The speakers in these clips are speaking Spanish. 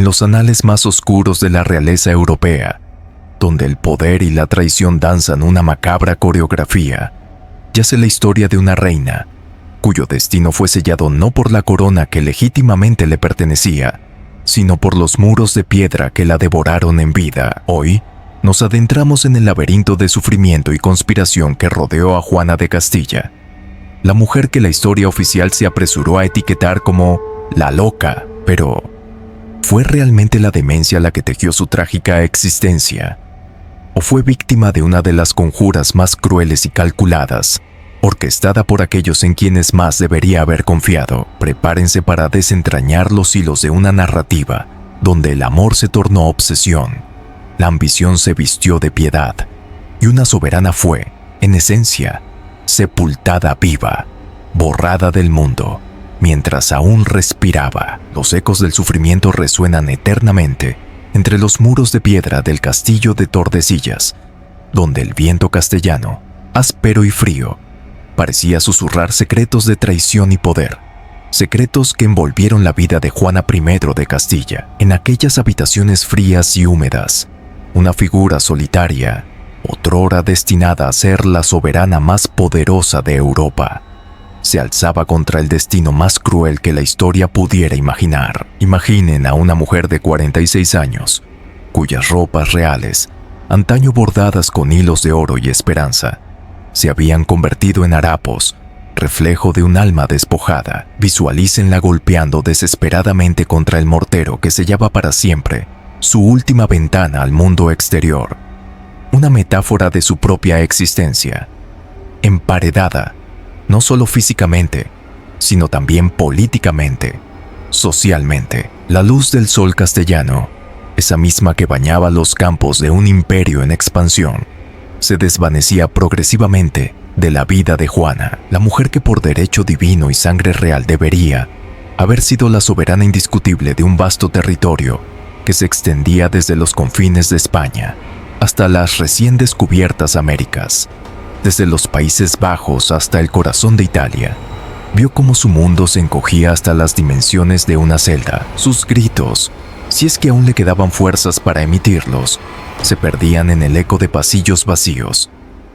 en los anales más oscuros de la realeza europea, donde el poder y la traición danzan una macabra coreografía, yace la historia de una reina, cuyo destino fue sellado no por la corona que legítimamente le pertenecía, sino por los muros de piedra que la devoraron en vida. Hoy, nos adentramos en el laberinto de sufrimiento y conspiración que rodeó a Juana de Castilla, la mujer que la historia oficial se apresuró a etiquetar como la loca, pero ¿fue realmente la demencia la que tejió su trágica existencia? ¿O fue víctima de una de las conjuras más crueles y calculadas, orquestada por aquellos en quienes más debería haber confiado? Prepárense para desentrañar los hilos de una narrativa donde el amor se tornó obsesión, la ambición se vistió de piedad y una soberana fue, en esencia, sepultada viva, borrada del mundo, mientras aún respiraba. Los ecos del sufrimiento resuenan eternamente entre los muros de piedra del castillo de Tordesillas, donde el viento castellano, áspero y frío, parecía susurrar secretos de traición y poder, secretos que envolvieron la vida de Juana I de Castilla. En aquellas habitaciones frías y húmedas, una figura solitaria, otrora destinada a ser la soberana más poderosa de Europa, se alzaba contra el destino más cruel que la historia pudiera imaginar. Imaginen a una mujer de 46 años, cuyas ropas reales, antaño bordadas con hilos de oro y esperanza, se habían convertido en harapos, reflejo de un alma despojada. Visualícenla golpeando desesperadamente contra el mortero que sellaba para siempre su última ventana al mundo exterior, una metáfora de su propia existencia, emparedada, no solo físicamente, sino también políticamente, socialmente. La luz del sol castellano, esa misma que bañaba los campos de un imperio en expansión, se desvanecía progresivamente de la vida de Juana, la mujer que por derecho divino y sangre real debería haber sido la soberana indiscutible de un vasto territorio que se extendía desde los confines de España hasta las recién descubiertas Américas. Desde los Países Bajos hasta el corazón de Italia, vio cómo su mundo se encogía hasta las dimensiones de una celda. Sus gritos, si es que aún le quedaban fuerzas para emitirlos, se perdían en el eco de pasillos vacíos,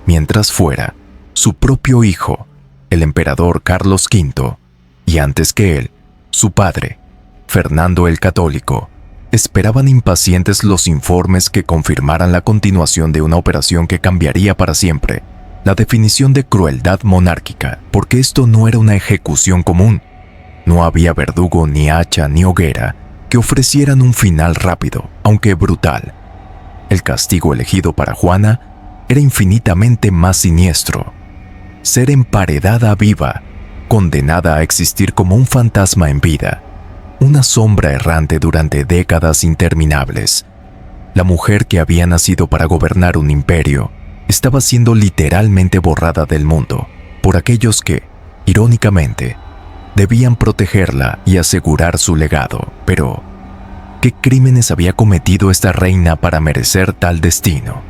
mientras fuera, su propio hijo, el emperador Carlos V, y antes que él, su padre, Fernando el Católico, esperaban impacientes los informes que confirmaran la continuación de una operación que cambiaría para siempre la definición de crueldad monárquica, porque esto no era una ejecución común. No había verdugo, ni hacha, ni hoguera que ofrecieran un final rápido, aunque brutal. El castigo elegido para Juana era infinitamente más siniestro: ser emparedada viva, condenada a existir como un fantasma en vida, una sombra errante durante décadas interminables. La mujer que había nacido para gobernar un imperio estaba siendo literalmente borrada del mundo por aquellos que, irónicamente, debían protegerla y asegurar su legado. Pero, ¿qué crímenes había cometido esta reina para merecer tal destino?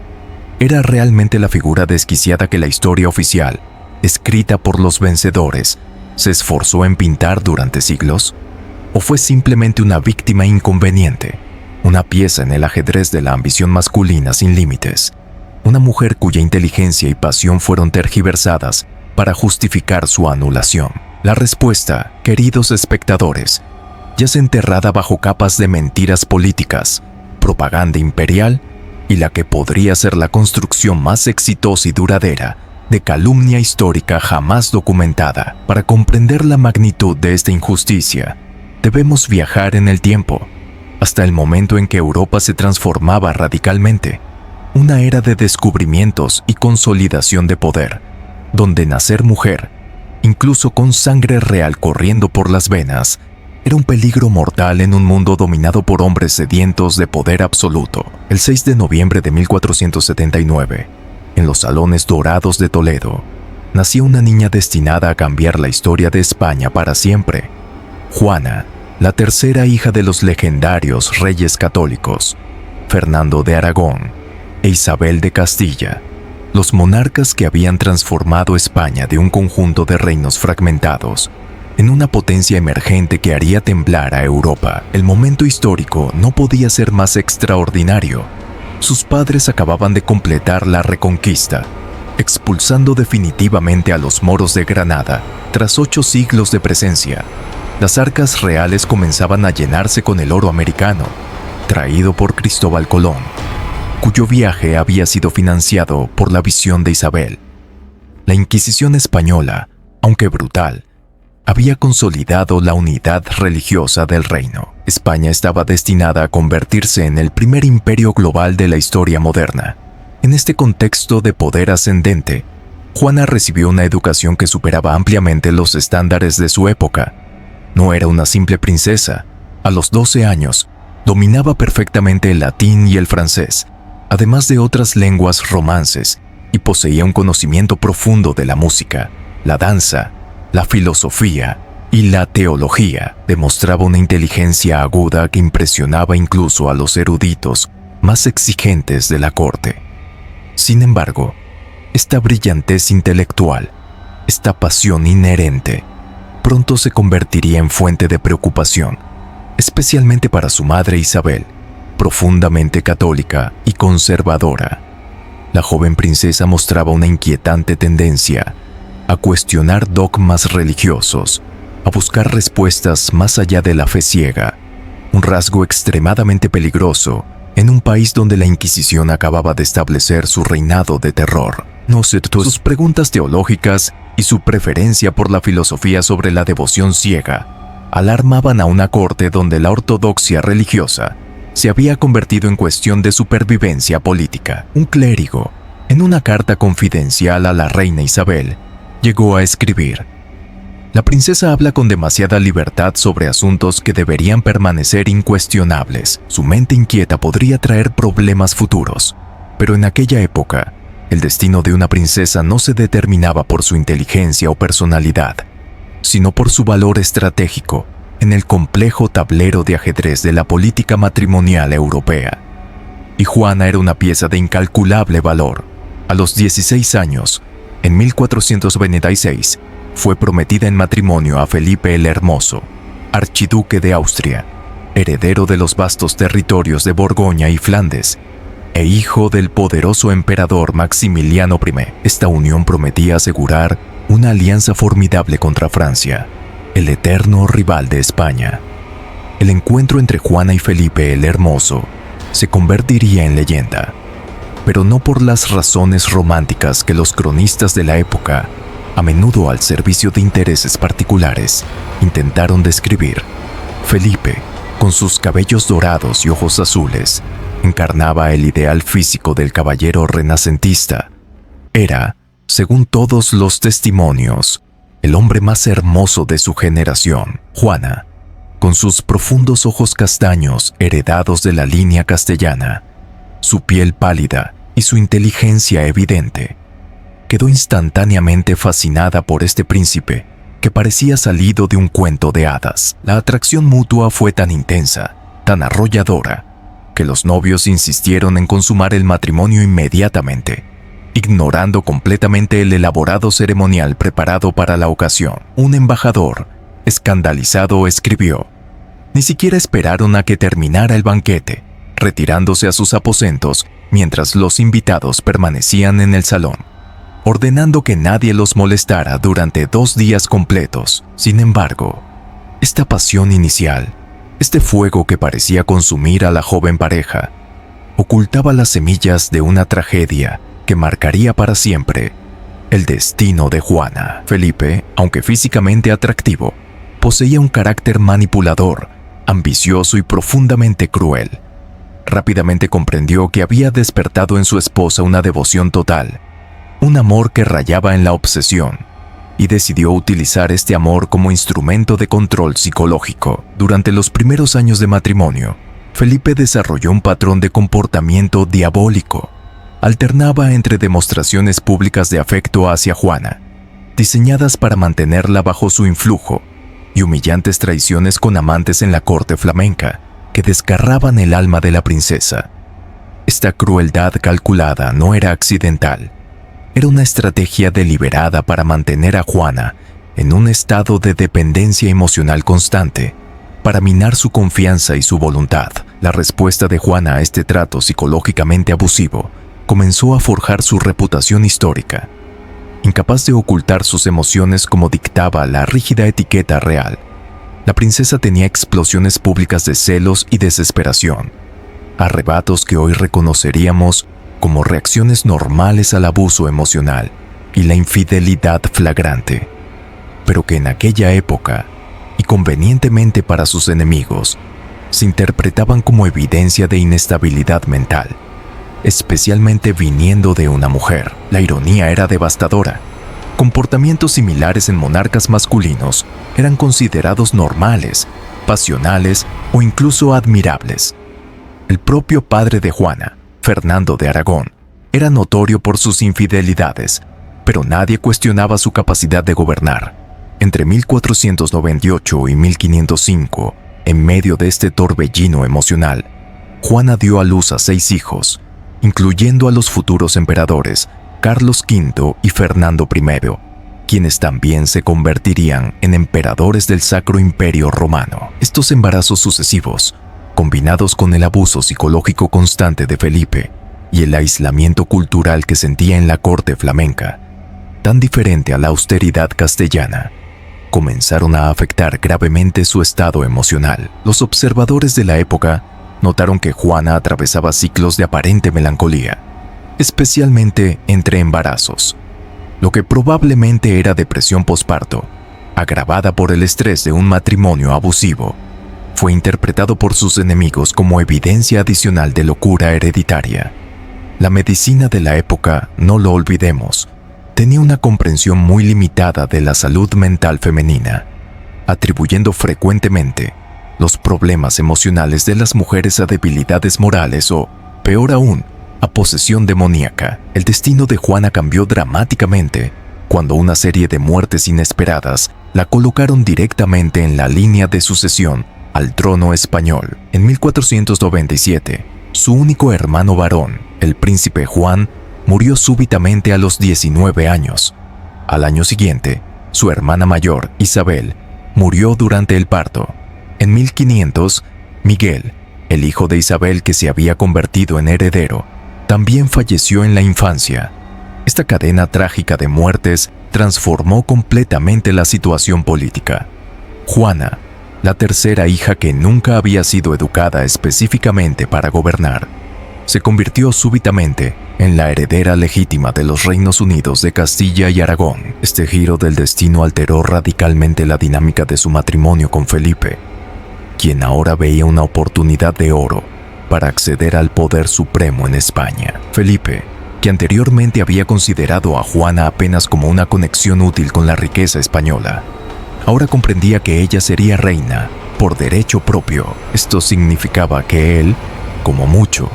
¿Era realmente la figura desquiciada que la historia oficial, escrita por los vencedores, se esforzó en pintar durante siglos? ¿O fue simplemente una víctima inconveniente, una pieza en el ajedrez de la ambición masculina sin límites? Una mujer cuya inteligencia y pasión fueron tergiversadas para justificar su anulación. La respuesta, queridos espectadores, yace enterrada bajo capas de mentiras políticas, propaganda imperial y la que podría ser la construcción más exitosa y duradera de calumnia histórica jamás documentada. Para comprender la magnitud de esta injusticia, debemos viajar en el tiempo, hasta el momento en que Europa se transformaba radicalmente. Una era de descubrimientos y consolidación de poder, donde nacer mujer, incluso con sangre real corriendo por las venas, era un peligro mortal en un mundo dominado por hombres sedientos de poder absoluto. El 6 de noviembre de 1479, en los salones dorados de Toledo, nació una niña destinada a cambiar la historia de España para siempre: Juana, la tercera hija de los legendarios reyes católicos, Fernando de Aragón e Isabel de Castilla, los monarcas que habían transformado España de un conjunto de reinos fragmentados en una potencia emergente que haría temblar a Europa. El momento histórico no podía ser más extraordinario. Sus padres acababan de completar la reconquista, expulsando definitivamente a los moros de Granada. Tras 8 siglos de presencia, las arcas reales comenzaban a llenarse con el oro americano, traído por Cristóbal Colón, cuyo viaje había sido financiado por la visión de Isabel. La Inquisición española, aunque brutal, había consolidado la unidad religiosa del reino. España estaba destinada a convertirse en el primer imperio global de la historia moderna. En este contexto de poder ascendente, Juana recibió una educación que superaba ampliamente los estándares de su época. No era una simple princesa. A los 12 años, dominaba perfectamente el latín y el francés, además de otras lenguas romances, y poseía un conocimiento profundo de la música, la danza, la filosofía y la teología. Demostraba una inteligencia aguda que impresionaba incluso a los eruditos más exigentes de la corte. Sin embargo, esta brillantez intelectual, esta pasión inherente, pronto se convertiría en fuente de preocupación, especialmente para su madre Isabel, profundamente católica y conservadora. La joven princesa mostraba una inquietante tendencia a cuestionar dogmas religiosos, a buscar respuestas más allá de la fe ciega, un rasgo extremadamente peligroso en un país donde la Inquisición acababa de establecer su reinado de terror. No cierto, sus preguntas teológicas y su preferencia por la filosofía sobre la devoción ciega alarmaban a una corte donde la ortodoxia religiosa se había convertido en cuestión de supervivencia política. Un clérigo, en una carta confidencial a la reina Isabel, llegó a escribir: «La princesa habla con demasiada libertad sobre asuntos que deberían permanecer incuestionables. Su mente inquieta podría traer problemas futuros, pero en aquella época, el destino de una princesa no se determinaba por su inteligencia o personalidad, sino por su valor estratégico en el complejo tablero de ajedrez de la política matrimonial europea. Y Juana era una pieza de incalculable valor. A los 16 años, en 1426, fue prometida en matrimonio a Felipe el Hermoso, archiduque de Austria, heredero de los vastos territorios de Borgoña y Flandes, e hijo del poderoso emperador Maximiliano I. Esta unión prometía asegurar una alianza formidable contra Francia, el eterno rival de España. El encuentro entre Juana y Felipe el Hermoso se convertiría en leyenda, pero no por las razones románticas que los cronistas de la época, a menudo al servicio de intereses particulares, intentaron describir. Felipe, con sus cabellos dorados y ojos azules, encarnaba el ideal físico del caballero renacentista. Era, según todos los testimonios, el hombre más hermoso de su generación. Juana, con sus profundos ojos castaños heredados de la línea castellana, su piel pálida y su inteligencia evidente, quedó instantáneamente fascinada por este príncipe que parecía salido de un cuento de hadas. La atracción mutua fue tan intensa, tan arrolladora, que los novios insistieron en consumar el matrimonio inmediatamente, ignorando completamente el elaborado ceremonial preparado para la ocasión. Un embajador, escandalizado, escribió: «Ni siquiera esperaron a que terminara el banquete, retirándose a sus aposentos mientras los invitados permanecían en el salón, ordenando que nadie los molestara durante 2 días completos». Sin embargo, esta pasión inicial, este fuego que parecía consumir a la joven pareja, ocultaba las semillas de una tragedia que marcaría para siempre el destino de Juana. Felipe, aunque físicamente atractivo, poseía un carácter manipulador, ambicioso y profundamente cruel. Rápidamente comprendió que había despertado en su esposa una devoción total, un amor que rayaba en la obsesión, y decidió utilizar este amor como instrumento de control psicológico. Durante los primeros años de matrimonio, Felipe desarrolló un patrón de comportamiento diabólico. Alternaba entre demostraciones públicas de afecto hacia Juana, diseñadas para mantenerla bajo su influjo, y humillantes traiciones con amantes en la corte flamenca, que desgarraban el alma de la princesa. Esta crueldad calculada no era accidental. Era una estrategia deliberada para mantener a Juana en un estado de dependencia emocional constante, para minar su confianza y su voluntad. La respuesta de Juana a este trato psicológicamente abusivo comenzó a forjar su reputación histórica. Incapaz de ocultar sus emociones como dictaba la rígida etiqueta real, la princesa tenía explosiones públicas de celos y desesperación, arrebatos que hoy reconoceríamos como reacciones normales al abuso emocional y la infidelidad flagrante, pero que en aquella época, y convenientemente para sus enemigos, se interpretaban como evidencia de inestabilidad mental, especialmente viniendo de una mujer. La ironía era devastadora. Comportamientos similares en monarcas masculinos eran considerados normales, pasionales o incluso admirables. El propio padre de Juana, Fernando de Aragón, era notorio por sus infidelidades, pero nadie cuestionaba su capacidad de gobernar. Entre 1498 y 1505, en medio de este torbellino emocional, Juana dio a luz a 6 hijos, incluyendo a los futuros emperadores Carlos V y Fernando I, quienes también se convertirían en emperadores del Sacro Imperio Romano. Estos embarazos sucesivos, combinados con el abuso psicológico constante de Felipe y el aislamiento cultural que sentía en la corte flamenca, tan diferente a la austeridad castellana, comenzaron a afectar gravemente su estado emocional. Los observadores de la época notaron que Juana atravesaba ciclos de aparente melancolía, especialmente entre embarazos, lo que probablemente era depresión posparto, agravada por el estrés de un matrimonio abusivo. Fue interpretado por sus enemigos como evidencia adicional de locura hereditaria. La medicina de la época, no lo olvidemos, tenía una comprensión muy limitada de la salud mental femenina, atribuyendo frecuentemente los problemas emocionales de las mujeres a debilidades morales o, peor aún, a posesión demoníaca. El destino de Juana cambió dramáticamente cuando una serie de muertes inesperadas la colocaron directamente en la línea de sucesión al trono español. En 1497, su único hermano varón, el príncipe Juan, murió súbitamente a los 19 años. Al año siguiente, su hermana mayor, Isabel, murió durante el parto. En 1500, Miguel, el hijo de Isabel que se había convertido en heredero, también falleció en la infancia. Esta cadena trágica de muertes transformó completamente la situación política. Juana, la tercera hija que nunca había sido educada específicamente para gobernar, se convirtió súbitamente en la heredera legítima de los Reinos Unidos de Castilla y Aragón. Este giro del destino alteró radicalmente la dinámica de su matrimonio con Felipe, quien ahora veía una oportunidad de oro para acceder al poder supremo en España. Felipe, que anteriormente había considerado a Juana apenas como una conexión útil con la riqueza española, ahora comprendía que ella sería reina por derecho propio. Esto significaba que él, como mucho,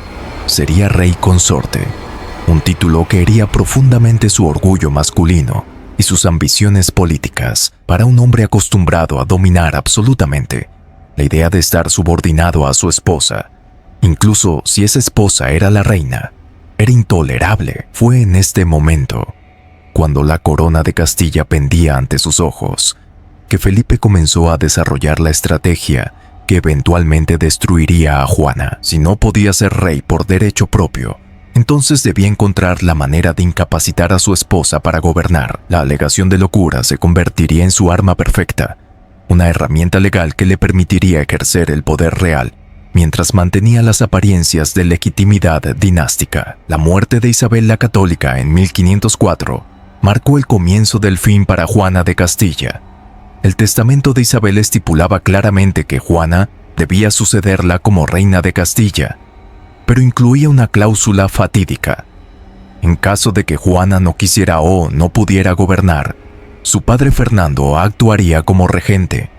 sería rey consorte, un título que hería profundamente su orgullo masculino y sus ambiciones políticas. Para un hombre acostumbrado a dominar absolutamente, la idea de estar subordinado a su esposa, incluso si esa esposa era la reina, era intolerable. Fue en este momento, cuando la corona de Castilla pendía ante sus ojos, que Felipe comenzó a desarrollar la estrategia que eventualmente destruiría a Juana. Si no podía ser rey por derecho propio, entonces debía encontrar la manera de incapacitar a su esposa para gobernar. La alegación de locura se convertiría en su arma perfecta, una herramienta legal que le permitiría ejercer el poder real mientras mantenía las apariencias de legitimidad dinástica. La muerte de Isabel la Católica en 1504 marcó el comienzo del fin para Juana de Castilla. El testamento de Isabel estipulaba claramente que Juana debía sucederla como reina de Castilla, pero incluía una cláusula fatídica. En caso de que Juana no quisiera o no pudiera gobernar, su padre Fernando actuaría como regente.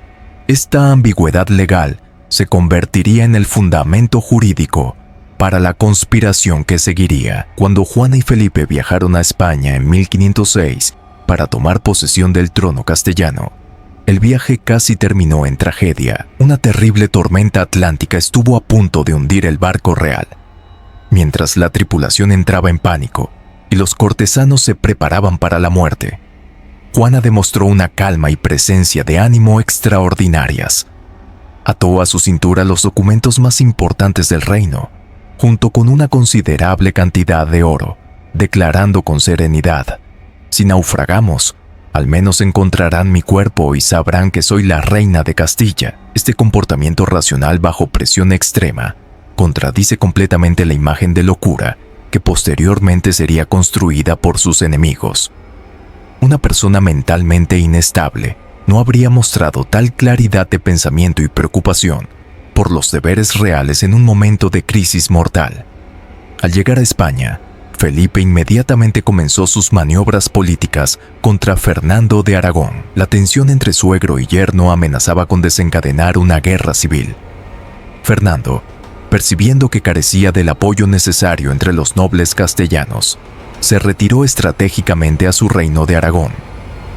Esta ambigüedad legal se convertiría en el fundamento jurídico para la conspiración que seguiría. Cuando Juana y Felipe viajaron a España en 1506 para tomar posesión del trono castellano, el viaje casi terminó en tragedia. Una terrible tormenta atlántica estuvo a punto de hundir el barco real. Mientras la tripulación entraba en pánico y los cortesanos se preparaban para la muerte, Juana demostró una calma y presencia de ánimo extraordinarias. Ató a su cintura los documentos más importantes del reino, junto con una considerable cantidad de oro, declarando con serenidad: si naufragamos, al menos encontrarán mi cuerpo y sabrán que soy la reina de Castilla. Este comportamiento racional bajo presión extrema contradice completamente la imagen de locura que posteriormente sería construida por sus enemigos. Una persona mentalmente inestable no habría mostrado tal claridad de pensamiento y preocupación por los deberes reales en un momento de crisis mortal. Al llegar a España, Felipe inmediatamente comenzó sus maniobras políticas contra Fernando de Aragón. La tensión entre suegro y yerno amenazaba con desencadenar una guerra civil. Fernando, percibiendo que carecía del apoyo necesario entre los nobles castellanos, se retiró estratégicamente a su reino de Aragón,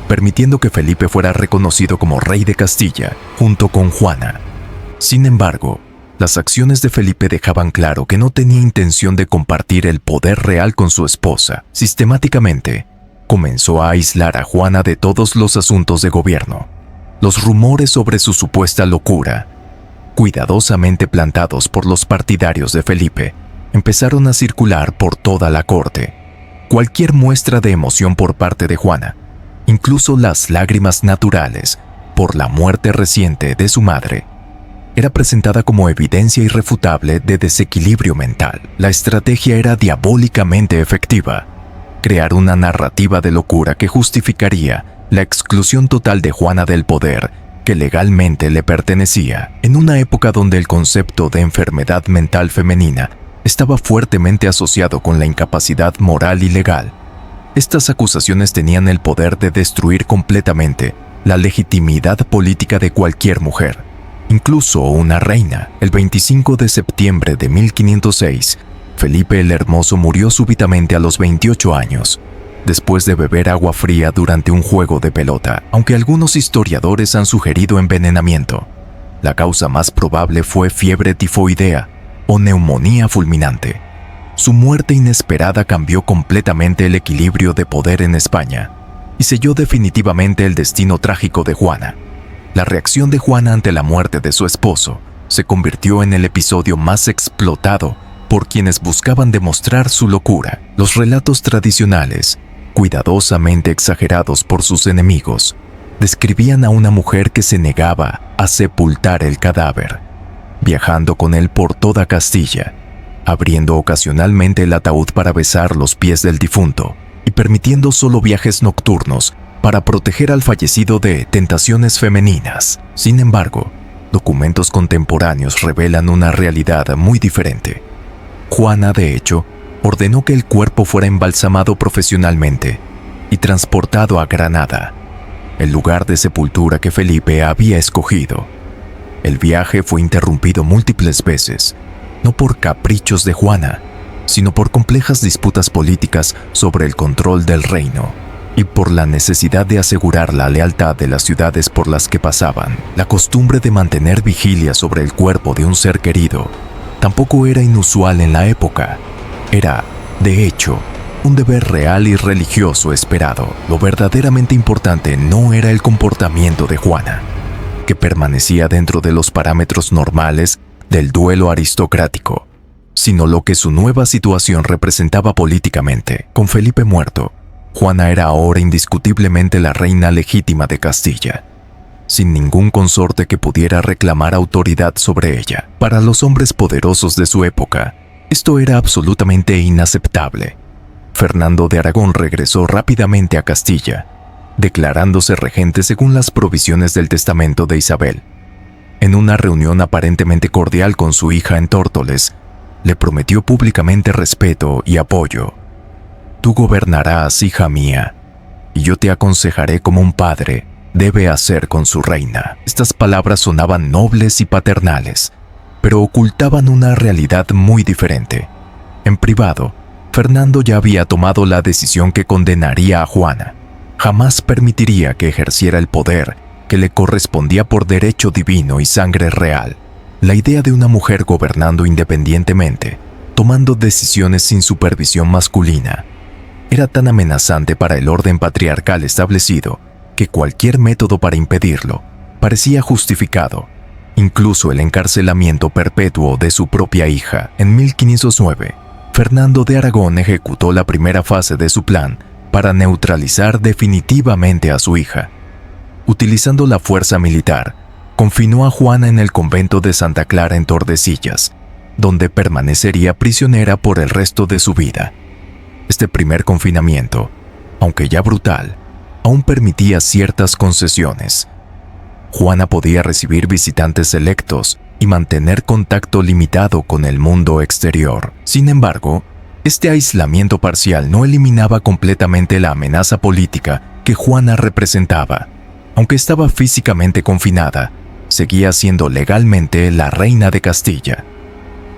permitiendo que Felipe fuera reconocido como rey de Castilla junto con Juana. Sin embargo, las acciones de Felipe dejaban claro que no tenía intención de compartir el poder real con su esposa. Sistemáticamente, comenzó a aislar a Juana de todos los asuntos de gobierno. Los rumores sobre su supuesta locura, cuidadosamente plantados por los partidarios de Felipe, empezaron a circular por toda la corte. Cualquier muestra de emoción por parte de Juana, incluso las lágrimas naturales por la muerte reciente de su madre, era presentada como evidencia irrefutable de desequilibrio mental. La estrategia era diabólicamente efectiva: crear una narrativa de locura que justificaría la exclusión total de Juana del poder que legalmente le pertenecía, en una época donde el concepto de enfermedad mental femenina estaba fuertemente asociado con la incapacidad moral y legal. Estas acusaciones tenían el poder de destruir completamente la legitimidad política de cualquier mujer, incluso una reina. El 25 de septiembre de 1506, Felipe el Hermoso murió súbitamente a los 28 años, después de beber agua fría durante un juego de pelota. Aunque algunos historiadores han sugerido envenenamiento, la causa más probable fue fiebre tifoidea o neumonía fulminante. Su muerte inesperada cambió completamente el equilibrio de poder en España y selló definitivamente el destino trágico de Juana. La reacción de Juana ante la muerte de su esposo se convirtió en el episodio más explotado por quienes buscaban demostrar su locura. Los relatos tradicionales, cuidadosamente exagerados por sus enemigos, describían a una mujer que se negaba a sepultar el cadáver, viajando con él por toda Castilla, abriendo ocasionalmente el ataúd para besar los pies del difunto y permitiendo solo viajes nocturnos para proteger al fallecido de tentaciones femeninas. Sin embargo, documentos contemporáneos revelan una realidad muy diferente. Juana, de hecho, ordenó que el cuerpo fuera embalsamado profesionalmente y transportado a Granada, el lugar de sepultura que Felipe había escogido. El viaje fue interrumpido múltiples veces, no por caprichos de Juana, sino por complejas disputas políticas sobre el control del reino y por la necesidad de asegurar la lealtad de las ciudades por las que pasaban. La costumbre de mantener vigilia sobre el cuerpo de un ser querido tampoco era inusual en la época. Era, de hecho, un deber real y religioso esperado. Lo verdaderamente importante no era el comportamiento de Juana, que permanecía dentro de los parámetros normales del duelo aristocrático, sino lo que su nueva situación representaba políticamente. Con Felipe muerto, Juana era ahora indiscutiblemente la reina legítima de Castilla, sin ningún consorte que pudiera reclamar autoridad sobre ella. Para los hombres poderosos de su época, esto era absolutamente inaceptable. Fernando de Aragón regresó rápidamente a Castilla, declarándose regente según las provisiones del testamento de Isabel. En una reunión aparentemente cordial con su hija en Tórtoles, le prometió públicamente respeto y apoyo. «Tú gobernarás, hija mía, y yo te aconsejaré como un padre debe hacer con su reina». Estas palabras sonaban nobles y paternales, pero ocultaban una realidad muy diferente. En privado, Fernando ya había tomado la decisión que condenaría a Juana. Jamás permitiría que ejerciera el poder que le correspondía por derecho divino y sangre real. La idea de una mujer gobernando independientemente, tomando decisiones sin supervisión masculina, era tan amenazante para el orden patriarcal establecido que cualquier método para impedirlo parecía justificado, incluso el encarcelamiento perpetuo de su propia hija. En 1509, Fernando de Aragón ejecutó la primera fase de su plan para neutralizar definitivamente a su hija. Utilizando la fuerza militar, confinó a Juana en el convento de Santa Clara en Tordesillas, donde permanecería prisionera por el resto de su vida. Este primer confinamiento, aunque ya brutal, aún permitía ciertas concesiones. Juana podía recibir visitantes selectos y mantener contacto limitado con el mundo exterior. Sin embargo, este aislamiento parcial no eliminaba completamente la amenaza política que Juana representaba. Aunque estaba físicamente confinada, seguía siendo legalmente la reina de Castilla.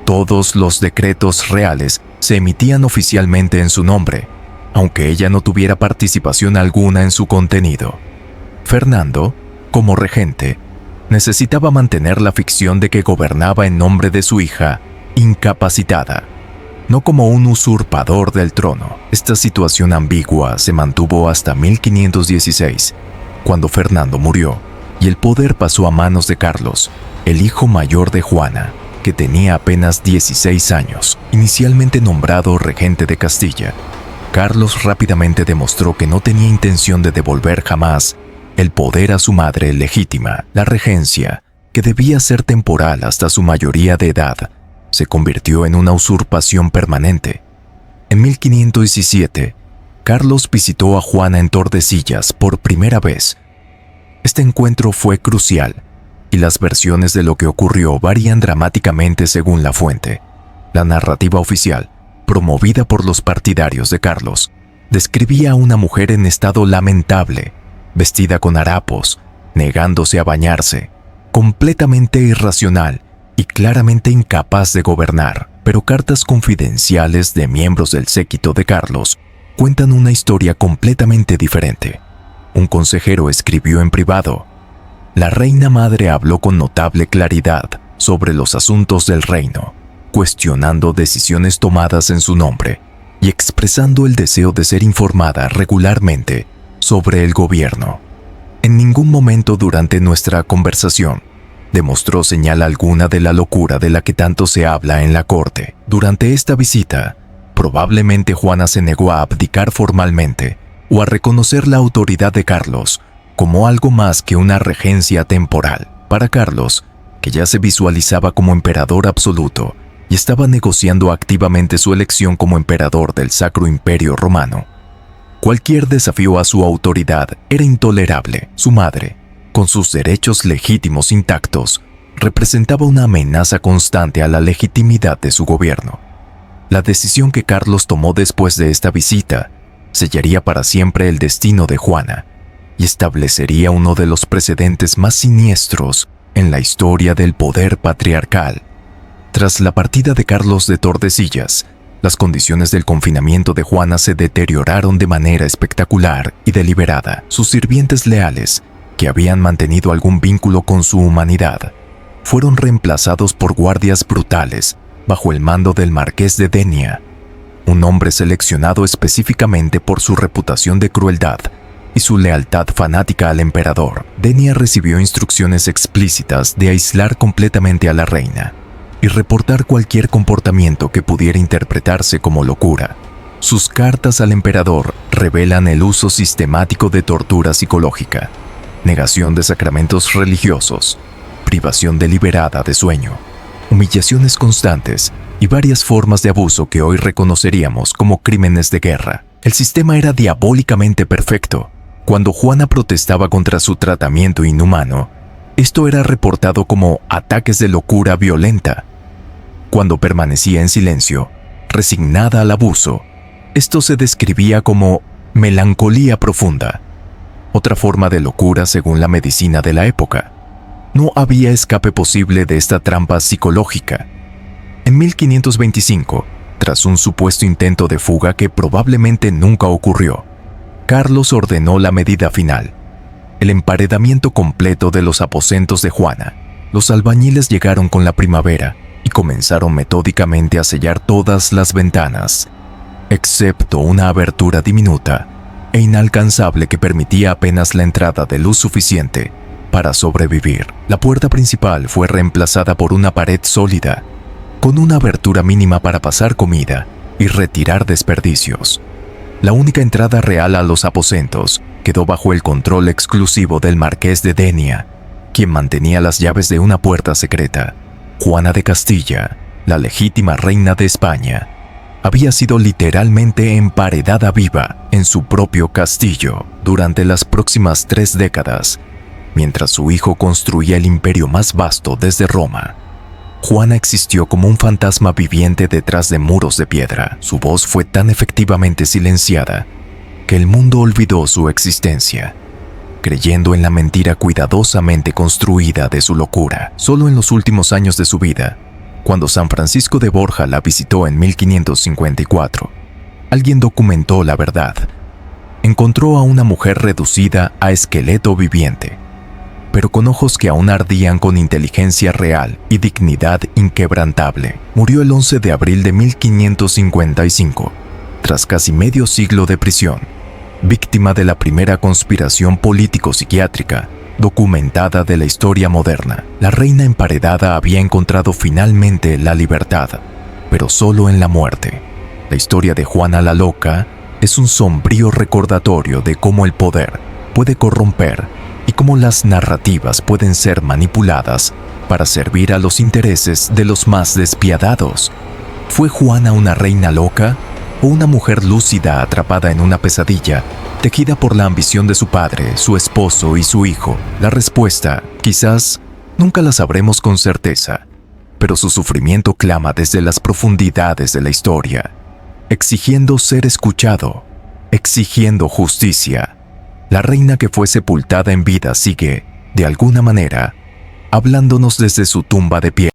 Todos los decretos reales se emitían oficialmente en su nombre, aunque ella no tuviera participación alguna en su contenido. Fernando, como regente, necesitaba mantener la ficción de que gobernaba en nombre de su hija, incapacitada, no como un usurpador del trono. Esta situación ambigua se mantuvo hasta 1516, cuando Fernando murió y el poder pasó a manos de Carlos, el hijo mayor de Juana, que tenía apenas 16 años. Inicialmente nombrado regente de Castilla, Carlos rápidamente demostró que no tenía intención de devolver jamás el poder a su madre legítima. La regencia, que debía ser temporal hasta su mayoría de edad, se convirtió en una usurpación permanente. En 1517, Carlos visitó a Juana en Tordesillas por primera vez. Este encuentro fue crucial, y las versiones de lo que ocurrió varían dramáticamente según la fuente. La narrativa oficial, promovida por los partidarios de Carlos, describía a una mujer en estado lamentable, vestida con harapos, negándose a bañarse, completamente irracional y claramente incapaz de gobernar. Pero cartas confidenciales de miembros del séquito de Carlos cuentan una historia completamente diferente. Un consejero escribió en privado: la reina madre habló con notable claridad sobre los asuntos del reino, cuestionando decisiones tomadas en su nombre y expresando el deseo de ser informada regularmente sobre el gobierno. En ningún momento durante nuestra conversación demostró señal alguna de la locura de la que tanto se habla en la corte. Durante esta visita, probablemente Juana se negó a abdicar formalmente o a reconocer la autoridad de Carlos como algo más que una regencia temporal. Para Carlos, que ya se visualizaba como emperador absoluto y estaba negociando activamente su elección como emperador del Sacro Imperio Romano, cualquier desafío a su autoridad era intolerable. Su madre, con sus derechos legítimos intactos, representaba una amenaza constante a la legitimidad de su gobierno. La decisión que Carlos tomó después de esta visita sellaría para siempre el destino de Juana y establecería uno de los precedentes más siniestros en la historia del poder patriarcal. Tras la partida de Carlos de Tordesillas, las condiciones del confinamiento de Juana se deterioraron de manera espectacular y deliberada. Sus sirvientes leales, que habían mantenido algún vínculo con su humanidad, fueron reemplazados por guardias brutales bajo el mando del marqués de Denia, un hombre seleccionado específicamente por su reputación de crueldad y su lealtad fanática al emperador. Denia recibió instrucciones explícitas de aislar completamente a la reina y reportar cualquier comportamiento que pudiera interpretarse como locura. Sus cartas al emperador revelan el uso sistemático de tortura psicológica, negación de sacramentos religiosos, privación deliberada de sueño, humillaciones constantes y varias formas de abuso que hoy reconoceríamos como crímenes de guerra. El sistema era diabólicamente perfecto. Cuando Juana protestaba contra su tratamiento inhumano, esto era reportado como ataques de locura violenta. Cuando permanecía en silencio, resignada al abuso, esto se describía como melancolía profunda, otra forma de locura según la medicina de la época. No había escape posible de esta trampa psicológica. En 1525, tras un supuesto intento de fuga que probablemente nunca ocurrió, Carlos ordenó la medida final: el emparedamiento completo de los aposentos de Juana. Los albañiles llegaron con la primavera y comenzaron metódicamente a sellar todas las ventanas, excepto una abertura diminuta e inalcanzable que permitía apenas la entrada de luz suficiente para sobrevivir. La puerta principal fue reemplazada por una pared sólida, con una abertura mínima para pasar comida y retirar desperdicios. La única entrada real a los aposentos quedó bajo el control exclusivo del marqués de Denia, quien mantenía las llaves de una puerta secreta. Juana de Castilla, la legítima reina de España, había sido literalmente emparedada viva en su propio castillo durante las próximas 3 décadas, mientras su hijo construía el imperio más vasto desde Roma. Juana existió como un fantasma viviente detrás de muros de piedra. Su voz fue tan efectivamente silenciada que el mundo olvidó su existencia, creyendo en la mentira cuidadosamente construida de su locura. Solo en los últimos años de su vida, cuando San Francisco de Borja la visitó en 1554, alguien documentó la verdad. Encontró a una mujer reducida a esqueleto viviente, pero con ojos que aún ardían con inteligencia real y dignidad inquebrantable. Murió el 11 de abril de 1555, tras casi medio siglo de prisión, víctima de la primera conspiración político-psiquiátrica documentada de la historia moderna. La reina emparedada había encontrado finalmente la libertad, pero solo en la muerte. La historia de Juana la Loca es un sombrío recordatorio de cómo el poder puede corromper y cómo las narrativas pueden ser manipuladas para servir a los intereses de los más despiadados. ¿Fue Juana una reina loca o una mujer lúcida atrapada en una pesadilla tejida por la ambición de su padre, su esposo y su hijo? La respuesta, quizás, nunca la sabremos con certeza, pero su sufrimiento clama desde las profundidades de la historia, exigiendo ser escuchado, exigiendo justicia. La reina que fue sepultada en vida sigue, de alguna manera, hablándonos desde su tumba de piedra.